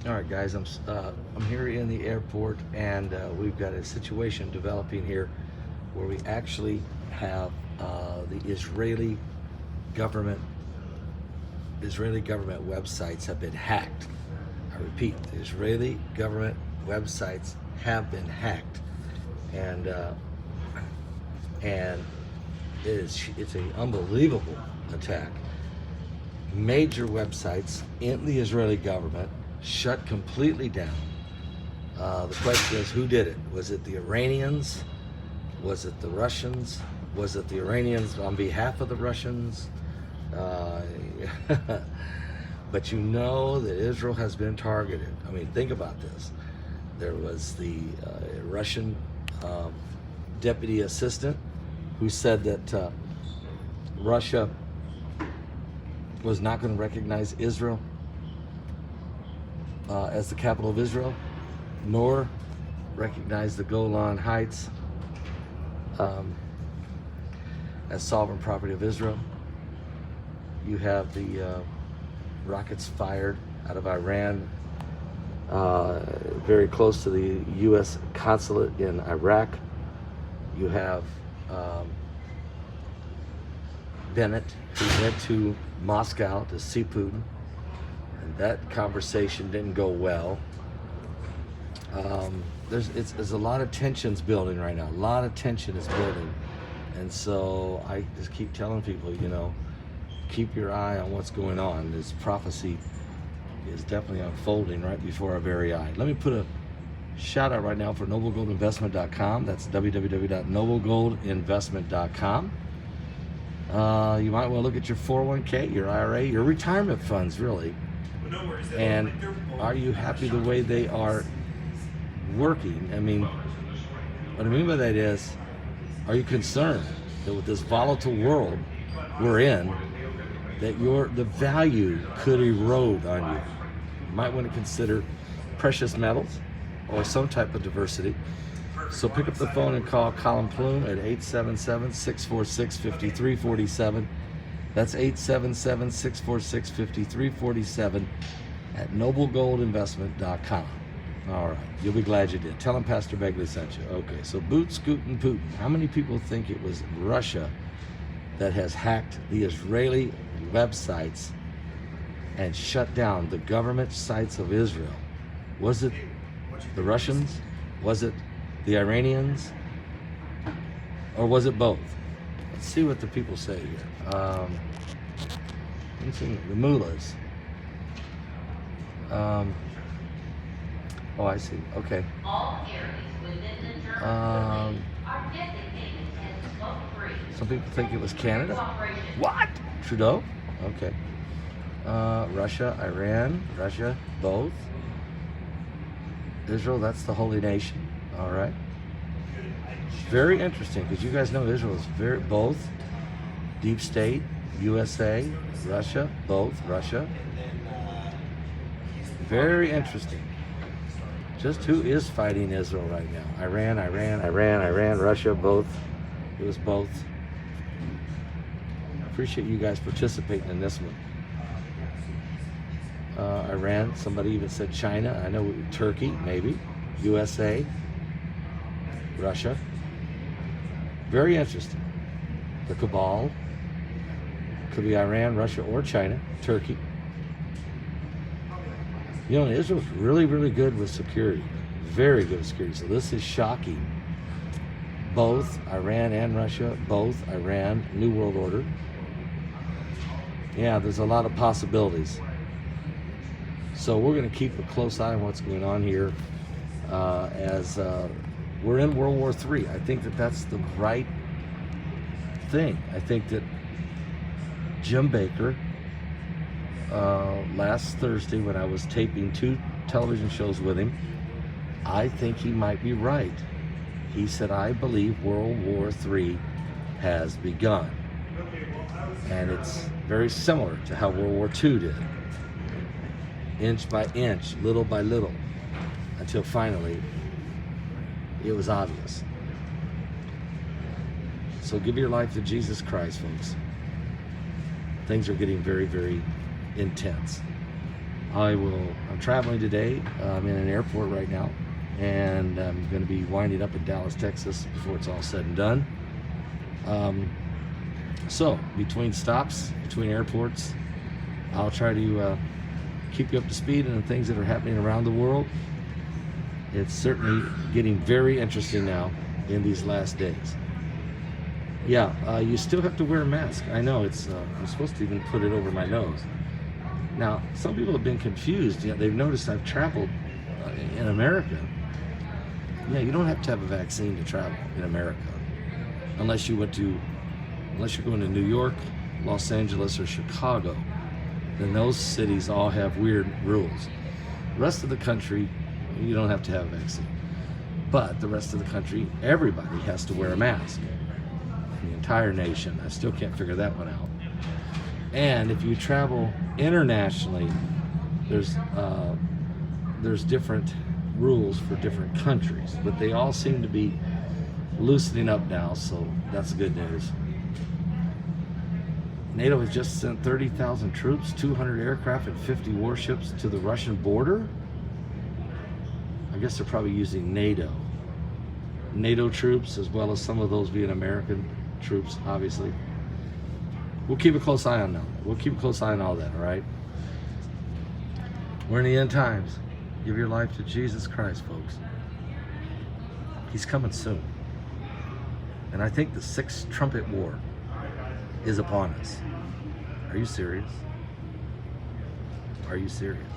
All right, guys, I'm here in the airport, and we've got a situation developing here where we actually have the government Israeli government websites have been hacked. I repeat, the Israeli government websites have been hacked, and and it's an unbelievable attack. Major websites in the Israeli government shut completely down. The question is, who did it? Was it the Iranians? Was it the Russians? Was it the Iranians on behalf of the Russians? But you know that Israel has been targeted. I mean, think about this. There was the Russian deputy assistant who said that Russia was not going to recognize Israel as the capital of Israel, nor recognize the Golan Heights as sovereign property of Israel. You have the rockets fired out of Iran very close to the U.S. consulate in Iraq. You have Bennett, who went to Moscow to see Putin, and that conversation didn't go well. There's a lot of tensions building right now. A lot of tension is building, and so I just keep telling people, keep your eye on what's going on. This prophecy is definitely unfolding right before our very eye. Let me put a shout out right now for noblegoldinvestment.com. That's www.noblegoldinvestment.com. You might want to look at your 401k, your IRA, your retirement funds, really. And are you happy the way they are working? I mean, what I mean by that is, are you concerned that with this volatile world we're in, that the value could erode on you? You might want to consider precious metals or some type of diversity. So pick up the phone and call Colin Plume at 877-646-5347. That's 877-646-5347 at noblegoldinvestment.com. All right, you'll be glad you did. Tell them Pastor Begley sent you. Okay, so boot, scootin', Putin. How many people think it was Russia that has hacked the Israeli websites and shut down the government sites of Israel? Was it the Russians? Was it the Iranians? Or was it both? Let's see what the people say here. The mullahs. Oh, I see. Okay. Some people think it was Canada. What? Trudeau? Okay. Russia, Iran, Russia, both. Israel, that's the holy nation. All right. Very interesting, because you guys know Israel is both. Deep state, USA, Russia, both. Russia. Very interesting. Just who is fighting Israel right now? Iran, Russia, both. It was both. I appreciate you guys participating in this one. Iran, somebody even said China. I know Turkey, maybe. USA, Russia. Very interesting. The cabal could be Iran, Russia, or China, Turkey. Israel's really, really good with security. Very good with security. So this is shocking. Both Iran and Russia, both Iran, New World Order. Yeah, there's a lot of possibilities. So we're going to keep a close eye on what's going on here as we're in World War III. I think that that's the right thing. I think that Jim Baker, last Thursday when I was taping 2 television shows with him, I think he might be right. He said, I believe World War III has begun. And it's very similar to how World War II did. Inch by inch, little by little, until finally it was obvious. So give your life to Jesus Christ, folks. Things are getting very, very intense. I'm traveling today. I'm in an airport right now, and I'm going to be winding up in Dallas, Texas before it's all said and done. So between stops, between airports, I'll try to keep you up to speed on the things that are happening around the world. It's certainly getting very interesting now in these last days. Yeah, you still have to wear a mask. I know it's. I'm supposed to even put it over my nose. Now, some people have been confused. Yeah, they've noticed I've traveled in America. Yeah, you don't have to have a vaccine to travel in America, unless you're going to New York, Los Angeles, or Chicago. Then those cities all have weird rules. The rest of the country, you don't have to have a vaccine. But the rest of the country, everybody has to wear a mask. The entire nation. I still can't figure that one out. And if you travel internationally, there's different rules for different countries, but they all seem to be loosening up now, so that's good news. NATO has just sent 30,000 troops, 200 aircraft, and 50 warships to the Russian border. I guess they're probably using NATO troops, as well as some of those being American troops, obviously. We'll keep a close eye on that. We'll keep a close eye on all that, all right? We're in the end times. Give your life to Jesus Christ, folks. He's coming soon. And I think the sixth trumpet war is upon us. Are you serious? Are you serious?